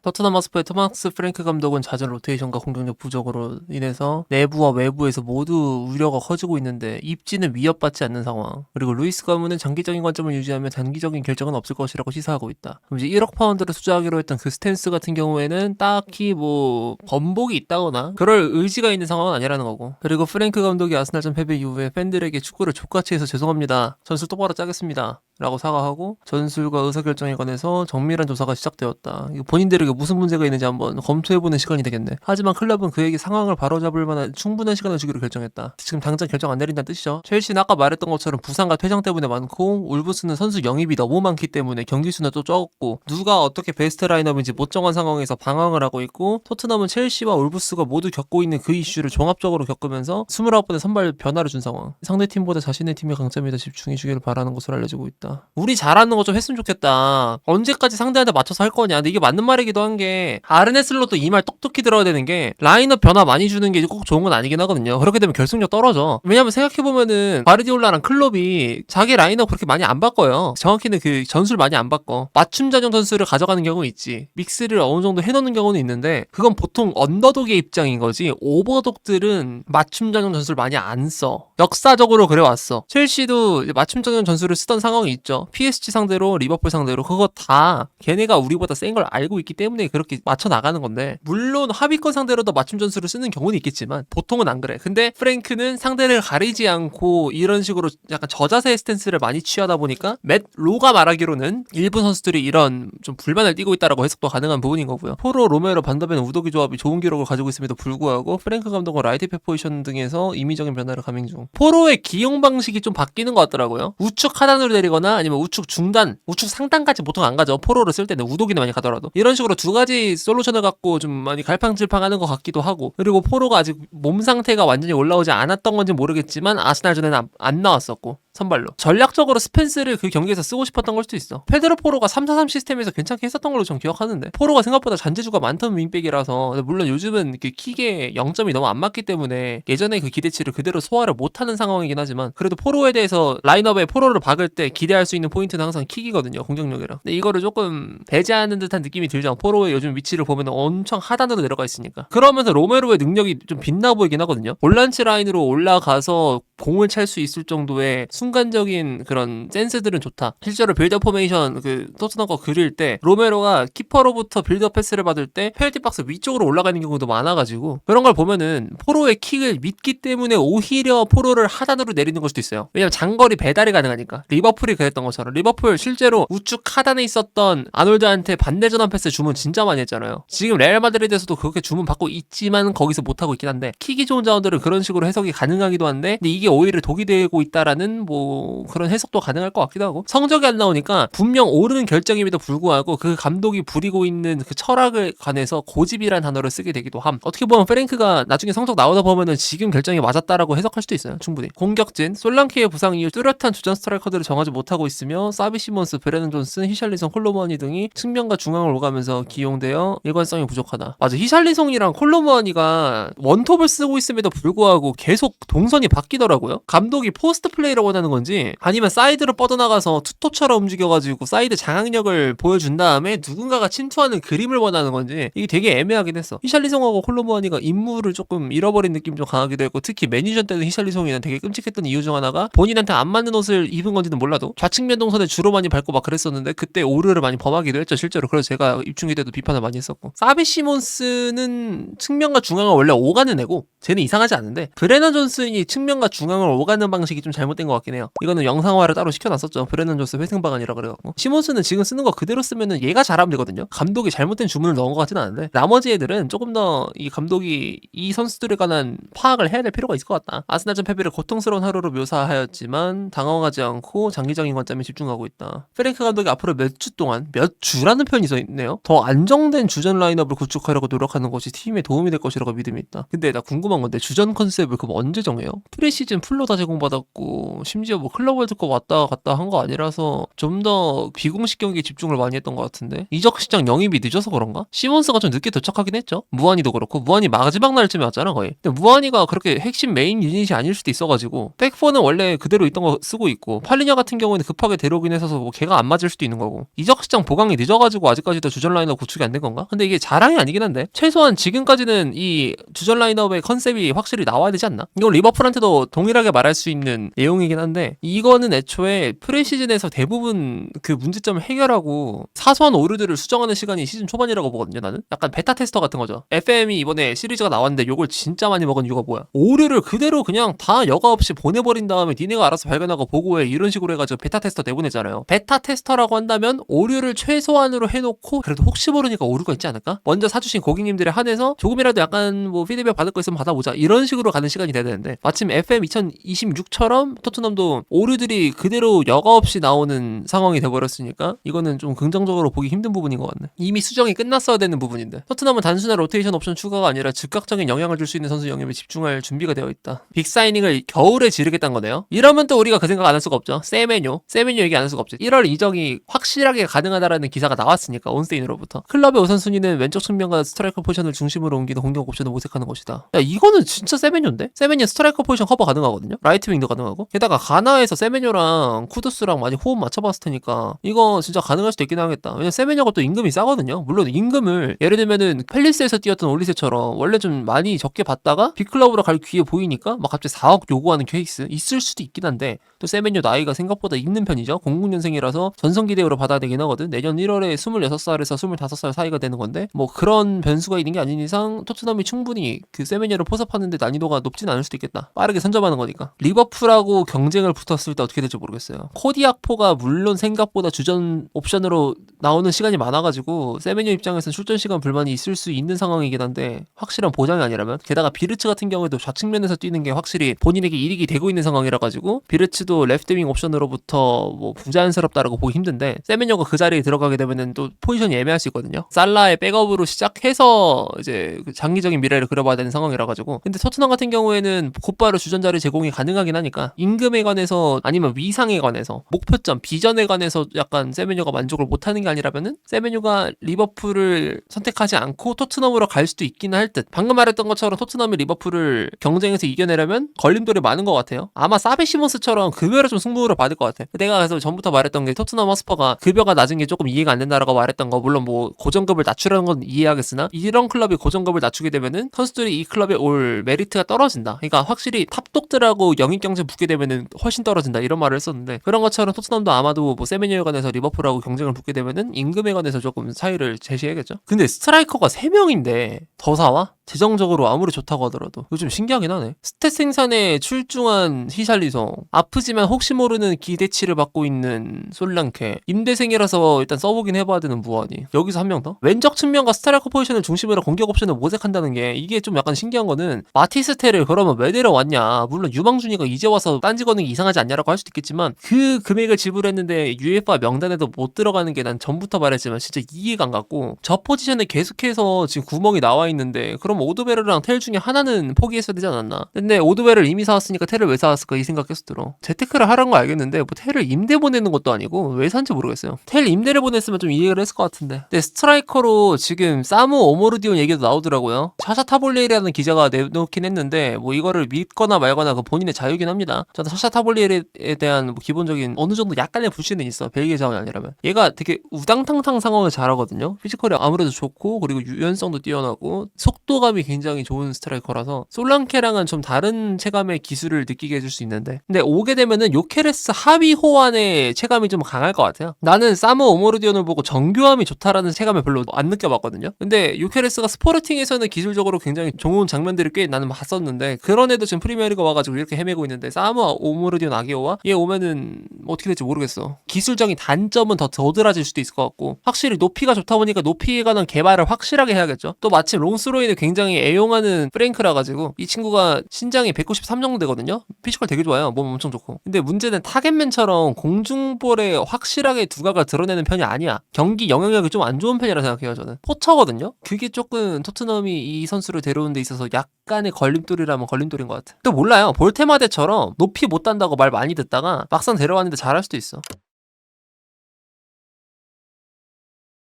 토트넘 하스퍼의 토마스 프랭크 감독은 잦은 로테이션과 공격력 부족으로 인해서 내부와 외부에서 모두 우려가 커지고 있는데 입지는 위협받지 않는 상황. 그리고 루이스 가문은 장기적인 관점을 유지하며 단기적인 결정은 없을 것이라고 시사하고 있다. 그럼 이제 1억 파운드를 투자하기로 했던 그 스탠스 같은 경우에는 딱히 뭐 번복이 있다거나 그럴 의지가 있는 상황은 아니라는 거고. 그리고 프랭크 감독이 아스날전 패배 이후에 팬들에게 축구를 족같이 해서 죄송합니다. 전술 똑바로 짜겠습니다. 라고 사과하고 전술과 의사결정에 관해서 정밀한 조사가 시작되었다. 이거 본인들에게 무슨 문제가 있는지 한번 검토해보는 시간이 되겠네. 하지만 클럽은 그에게 상황을 바로잡을 만한 충분한 시간을 주기로 결정했다. 지금 당장 결정 안 내린다는 뜻이죠. 첼시는 아까 말했던 것처럼 부상과 퇴장 때문에 많고 울브스는 선수 영입이 너무 많기 때문에 경기 수는 또 적었고 누가 어떻게 베스트 라인업인지 못 정한 상황에서 방황을 하고 있고 토트넘은 첼시와 울브스가 모두 겪고 있는 그 이슈를 종합적으로 겪으면서 29번의 선발 변화를 준 상황. 상대팀보다 자신의 팀의 강점에 더 집중해주기를 바라는 것으로 알려지고 있다. 우리 잘하는 거 좀 했으면 좋겠다. 언제까지 상대한테 맞춰서 할 거냐. 근데 이게 맞는 말이기도 한 게 아르네 슬롯도 이 말 똑똑히 들어야 되는 게 라인업 변화 많이 주는 게 꼭 좋은 건 아니긴 하거든요. 그렇게 되면 결승력 떨어져. 왜냐면 생각해보면은 바르디올라랑 클롭이 자기 라인업 그렇게 많이 안 바꿔요. 정확히는 그 전술 많이 안 바꿔. 맞춤 자정 전술을 가져가는 경우 있지. 믹스를 어느 정도 해놓는 경우는 있는데 그건 보통 언더독의 입장인 거지. 오버독들은 맞춤 자정 전술 많이 안 써. 역사적으로 그래왔어. 첼시도 맞춤 자정 전술을 쓰던 상황이 있죠. PSG 상대로 리버풀 상대로 그거 다 걔네가 우리보다 센 걸 알고 있기 때문에 그렇게 맞춰 나가는 건데 물론 하위권 상대로도 맞춤 전술을 쓰는 경우는 있겠지만 보통은 안 그래. 근데 프랭크는 상대를 가리지 않고 이런 식으로 약간 저자세의 스탠스를 많이 취하다 보니까 맷 로가 말하기로는 일부 선수들이 이런 좀 불만을 띠고 있다라고 해석도 가능한 부분인 거고요. 포로, 로메로, 반더벤, 우도기 조합이 좋은 기록을 가지고 있음에도 불구하고 프랭크 감독은 라이트백 포지션 등에서 임의적인 변화를 감행 중. 포로의 기용 방식이 좀 바뀌는 것 같더라고요. 우측 하단으로 내리거나 아니면 우측 중단, 우측 상단까지 보통 안 가죠. 포로를 쓸 때는 우도기는 많이 가더라도 이런 식으로 두 가지 솔루션을 갖고 좀 많이 갈팡질팡하는 것 같기도 하고 그리고 포로가 아직 몸 상태가 완전히 올라오지 않았던 건지 모르겠지만 아스날전에는 안 나왔었고 선발로 전략적으로 스펜스를 그 경기에서 쓰고 싶었던 걸 수도 있어. 페드로 포로가 3-4-3 시스템에서 괜찮게 했었던 걸로 전 기억하는데 포로가 생각보다 잔재주가 많던 윙백이라서 물론 요즘은 그 킥의 0점이 너무 안 맞기 때문에 예전에 그 기대치를 그대로 소화를 못하는 상황이긴 하지만 그래도 포로에 대해서 라인업에 포로를 박을 때 기대할 수 있는 포인트는 항상 킥이거든요. 공격력이랑. 근데 이거를 조금 배제하는 듯한 느낌이 들죠. 포로의 요즘 위치를 보면 엄청 하단으로 내려가 있으니까. 그러면서 로메로의 능력이 좀 빛나 보이긴 하거든요. 볼란치 라인으로 올라가서 공을 찰 수 있을 정도의 순간적인 그런 센스들은 좋다. 실제로 빌드업 포메이션 그 토트넘 거 그릴 때 로메로가 키퍼로부터 빌드업 패스를 받을 때 페널티 박스 위쪽으로 올라가는 경우도 많아가지고 그런 걸 보면은 포로의 킥을 믿기 때문에 오히려 포로를 하단으로 내리는 걸 수도 있어요. 왜냐면 장거리 배달이 가능하니까. 리버풀이 그랬던 것처럼 리버풀 실제로 우측 하단에 있었던 아놀드한테 반대 전환 패스 주문 진짜 많이 했잖아요. 지금 레알 마드리드에서도 그렇게 주문 받고 있지만 거기서 못하고 있긴 한데 킥이 좋은 자원들은 그런 식으로 해석이 가능하기도 한데 근데 이게 오히려 독이 되고 있다라는 뭐 그런 해석도 가능할 것 같기도 하고 성적이 안 나오니까 분명 옳은 결정임에도 불구하고 그 감독이 부리고 있는 그 철학을 관해서 고집이라는 단어를 쓰게 되기도 함. 어떻게 보면 프랭크가 나중에 성적 나오다 보면은 지금 결정이 맞았다라고 해석할 수도 있어요. 충분히. 공격진 솔랑키의 부상 이후 뚜렷한 주전 스트라이커들을 정하지 못하고 있으며 사비 시몬스, 브레넌 존슨, 히샬리송, 콜로무아니 등이 측면과 중앙을 오가면서 기용되어 일관성이 부족하다. 맞아. 히샬리송이랑 콜로무아니가 원톱을 쓰고 있음에도 불구하고 계속 동선이 바뀌더라고요. 감독이 포스트 플레이를 원하는 건지 아니면 사이드로 뻗어나가서 투토처럼 움직여가지고 사이드 장악력을 보여준 다음에 누군가가 침투하는 그림을 원하는 건지 이게 되게 애매하긴 했어. 히샬리송하고 콜로무아니가 임무를 조금 잃어버린 느낌 좀 강하기도 했고 특히 매니전 때는 히샬리송이는 되게 끔찍했던 이유 중 하나가 본인한테 안 맞는 옷을 입은 건지는 몰라도 좌측면 동선에 주로 많이 밟고 막 그랬었는데 그때 오류를 많이 범하기도 했죠 실제로. 그래서 제가 입중계 때도 비판을 많이 했었고 사비 시몬스는 측면과 중앙을 원래 오가는 애고 쟤는 이상하지 않은데 브레넌 존슨이 측면과 중앙을 오가는 방식이 좀 잘못된 것 같긴 해요. 이거는 영상화를 따로 시켜놨었죠. 브레넌 존슨 회생 방안이라 그래갖고 시몬스는 지금 쓰는 거 그대로 쓰면은 얘가 잘하면 되거든요. 감독이 잘못된 주문을 넣은 것 같지는 않은데 나머지 애들은 조금 더 이 감독이 이 선수들에 관한 파악을 해야 될 필요가 있을 것 같다. 아스날전 패배를 고통스러운 하루로 묘사하였지만 당황하지 않고 장기적인 관점에 집중하고 있다. 프랭크 감독이 앞으로 몇 주 동안 몇 주라는 표현이 써 있네요. 더 안정된 주전 라인업을 구축하려고 노력하는 것이 팀에 도움이 될 것이라고 믿음이 있다. 근데 나 궁금한 건데 주전 컨셉을 그럼 언제 정해요? 프리시즌 풀로 다 제공받았고 심지어 뭐 클럽 월드컵 왔다 갔다 한 거 아니라서 좀 더 비공식 경기에 집중을 많이 했던 것 같은데 이적 시장 영입이 늦어서 그런가? 시몬스가 좀 늦게 도착하긴 했죠. 무한이도 그렇고 무한이 마지막 날쯤에 왔잖아 거의. 근데 무한이가 그렇게 핵심 메인 유닛이 아닐 수도 있어가지고 백포는 원래 그대로 있던 거 쓰고 있고 팔리냐 같은 경우에는 급하게 데려오긴 해서 뭐 걔가 안 맞을 수도 있는 거고 이적 시장 보강이 늦어가지고 아직까지도 주전 라인업 구축이 안 된 건가? 근데 이게 자랑이 아니긴 한데 최소한 지금까지는 이 주전 라인업의 컨셉이 확실히 나와야 되지 않나? 이건 리버풀한테도 동일하게 말할 수 있는 내용이긴 한데 이거는 애초에 프리시즌에서 대부분 그 문제점을 해결하고 사소한 오류들을 수정하는 시간이 시즌 초반이라고 보거든요. 나는 약간 베타 테스터 같은 거죠. FM이 이번에 시리즈가 나왔는데 요걸 진짜 많이 먹은 이유가 뭐야? 오류를 그대로 그냥 다 여과 없이 보내버린 다음에 니네가 알아서 발견하고 보고해 이런 식으로 해가지고 베타 테스터 내보내잖아요. 베타 테스터라고 한다면 오류를 최소한으로 해놓고 그래도 혹시 모르니까 오류가 있지 않을까? 먼저 사주신 고객님들에 한해서 조금이라도 약간 뭐 피드백 받을 거 있으면 받아보자 이런 식으로 가는 시간이 돼야 되는데 마침 FM 2026처럼 토트넘도 오류들이 그대로 여과 없이 나오는 상황이 돼버렸으니까 이거는 좀 긍정적으로 보기 힘든 부분인 것 같네. 이미 수정이 끝났어야 되는 부분인데 토트넘은 단순한 로테이션 옵션 추가가 아니라 즉각적인 영향을 줄 수 있는 선수 영입에 집중할 준비가 되어 있다. 빅사이닝을 겨울에 지르겠다는 거네요. 이러면 또 우리가 그 생각 안 할 수가 없죠. 세메뇨 얘기 안 할 수가 없죠. 1월 이적이 확실하게 가능하다라는 기사가 나왔으니까 온스테인으로부터 클럽의 우선순위는 왼쪽 측면과 스트라이커 포지션을 중심으로 옮기는 공격 옵션을 모색하는 것이다. 야 이거는 진짜 세메뇨인데? 세메뇨 스트라이커 포지션 커버 가능하거든요. 라이트 윙도 가능하고 게다가 가나에서 세메뇨랑 쿠두스랑 많이 호흡 맞춰봤을 테니까 이거 진짜 가능할 수도 있긴 하겠다. 왜냐면 세메뇨가 또 임금이 싸거든요. 물론 임금을 예를 들면은 펠리스에서 뛰었던 올리세처럼 원래 좀 많이 적게 받다가 빅클럽으로 갈 기회 보이니까 막 갑자기 4억 요구하는 케이스 있을 수도 있긴 한데 또 세메뇨 나이가 생각보다 있는 편이죠. 00년생이라서 전성기 대우로 받아야 되긴 하거든. 내년 1월에 26살에서 25살 사이가 되는 건데 뭐 그런 변수가 있는 게 아닌 이상 토트넘이 충분히 그 세메뇨를 포섭하는데 난이도가 높진 않을 수도 있겠다. 빠르게 선점하는 거니까. 리버풀하고 경쟁을 붙었을 때 어떻게 될지 모르겠어요. 코디악포가 물론 생각보다 주전 옵션으로 나오는 시간이 많아가지고 세메뇨 입장에서는 출전 시간 불만이 있을 수 있는 상황이긴 한데 확실한 보장이 아니라면 게다가 비르츠 같은 경우에도 좌측면에서 뛰는 게 확실히 본인에게 이익이 되고 있는 상황이라 가지고 비르츠도 레프트윙 옵션으로부터 뭐 부자연스럽다라고 보기 힘든데 세메뇨가 그 자리에 들어가게 되면은 또 포지션이 애매할 수 있거든요. 살라의 백업으로 시작해서 이제 장기적인 미래를 그려봐야 되는 상황이라 가지고 근데 토트넘 같은 경우에는 곧바로 주전 자리 제공이 가능하긴 하니까 임금에 관해서 아니면 위상에 관해서 목표점 비전에 관해서 약간 세메뇨가 만족을 못하는 게 아니라면은 세메뇨가 리버풀을 선택하지 않고 토트넘으로 갈 수도 있긴 할 듯. 방금 말했던 것처럼 토트넘이 리버풀을 경쟁에서 이겨내려면 걸림돌이 많은 것 같아요. 아마 사베 시몬스처럼 급여를 좀 승부를 받을 것 같아. 내가 그래서 전부터 말했던 게 토트넘 허스퍼가 급여가 낮은 게 조금 이해가 안 된다라고 말했던 거 물론 뭐 고정급을 낮추라는 건 이해하겠으나 이런 클럽이 고정급을 낮추게 되면은 선수들이 이 클럽에 올 메리트가 떨어진다. 그러니까 확실히 탑독들하고 영입 경쟁 붙게 되면은 훨씬 떨어진다 이런 말을 했었는데 그런 것처럼 토트넘도 아마도 뭐 세메뇨에 관해서 리버풀하고 경쟁을 붙게 되면은 임금에 관해서 조금 차이를 제시해야겠죠. 근데 스트라이커가 3명인데 더 사와? 재정적으로 아무리 좋다고 하더라도 이거 좀 신기하긴 하네. 스탯 생산에 출중한 히샬리송 아프지만 혹시 모르는 기대치를 받고 있는 솔랑케 임대생이라서 일단 써보긴 해봐야 되는 무한이 여기서 한 명 더? 왼쪽 측면과 스트라이커 포지션을 중심으로 공격 옵션을 모색한다는 게 이게 좀 약간 신기한 거는 마티스테를 그러면 왜 데려왔냐 물론 유망준이가 이제 와서 딴지 거는 게 이상하지 않냐라고 할 수도 있겠지만 그 금액을 지불했는데 UEFA 명단에도 못 들어가는 게 난 전부터 말했지만 진짜 이해가 안 갔고 저 포지션에 계속해서 지금 구멍이 나와 있는데 그럼 오드베르랑 텔 중에 하나는 포기했어야 되지 않았나. 근데 오드베르를 이미 사왔으니까 텔을 왜 사왔을까 이 생각 계속 들어. 재테크를 하라는 거 알겠는데 뭐 텔을 임대 보내는 것도 아니고 왜 산지 모르겠어요. 텔 임대를 보냈으면 좀 이해를 했을 것 같은데. 근데 스트라이커로 지금 사무 오모르디온 얘기도 나오더라고요. 샤샤 타볼레이라는 기자가 내놓긴 했는데 뭐 이거를 믿거나 말거나 그 본인의 자유긴 합니다. 저는 샤샤 타볼레이에 대한 뭐 기본적인 어느 정도 약간의 불신은 있어. 벨기에 자원이 아니라면. 얘가 되게 우당탕탕 상황을 잘하거든요. 피지컬이 아무래도 좋고 그리고 유연성도 뛰어나고 속도감이 굉장히 좋은 스트라이커라서 솔랑케랑은 좀 다른 체감의 기술을 느끼게 해줄 수 있는데 근데 오게 되면은 요케레스 하비 호환의 체감이 좀 강할 것 같아요. 나는 사무 오모르디온을 보고 정교함이 좋다라는 체감을 별로 안 느껴봤거든요. 근데 요케레스가 스포르팅에서는 기술적으로 굉장히 좋은 장면들을 꽤 나는 봤었는데 그런 애도 지금 프리미어리그 와가지고 이렇게 헤매고 있는데 사무 오모르디온 아기오와 얘 오면은 어떻게 될지 모르겠어. 기술적인 단점은 더 도드라질 수도 있을 것 같고 확실히 높이가 좋다 보니까 높이에 관한 개발을 확실하게 해야겠죠. 또 마침 롱스로이는 굉장히 굉장히 애용하는 프랭크라 가지고 이 친구가 신장이 193 정도 되거든요. 피지컬 되게 좋아요. 몸 엄청 좋고. 근데 문제는 타겟맨처럼 공중볼에 확실하게 두각을 드러내는 편이 아니야. 경기 영향력이 좀 안 좋은 편이라 생각해요. 저는 포처거든요. 그게 조금 토트넘이 이 선수를 데려온 데 있어서 약간의 걸림돌이라면 걸림돌인 것 같아. 또 몰라요. 볼테마데처럼 높이 못 단다고 말 많이 듣다가 막상 데려왔는데 잘할 수도 있어.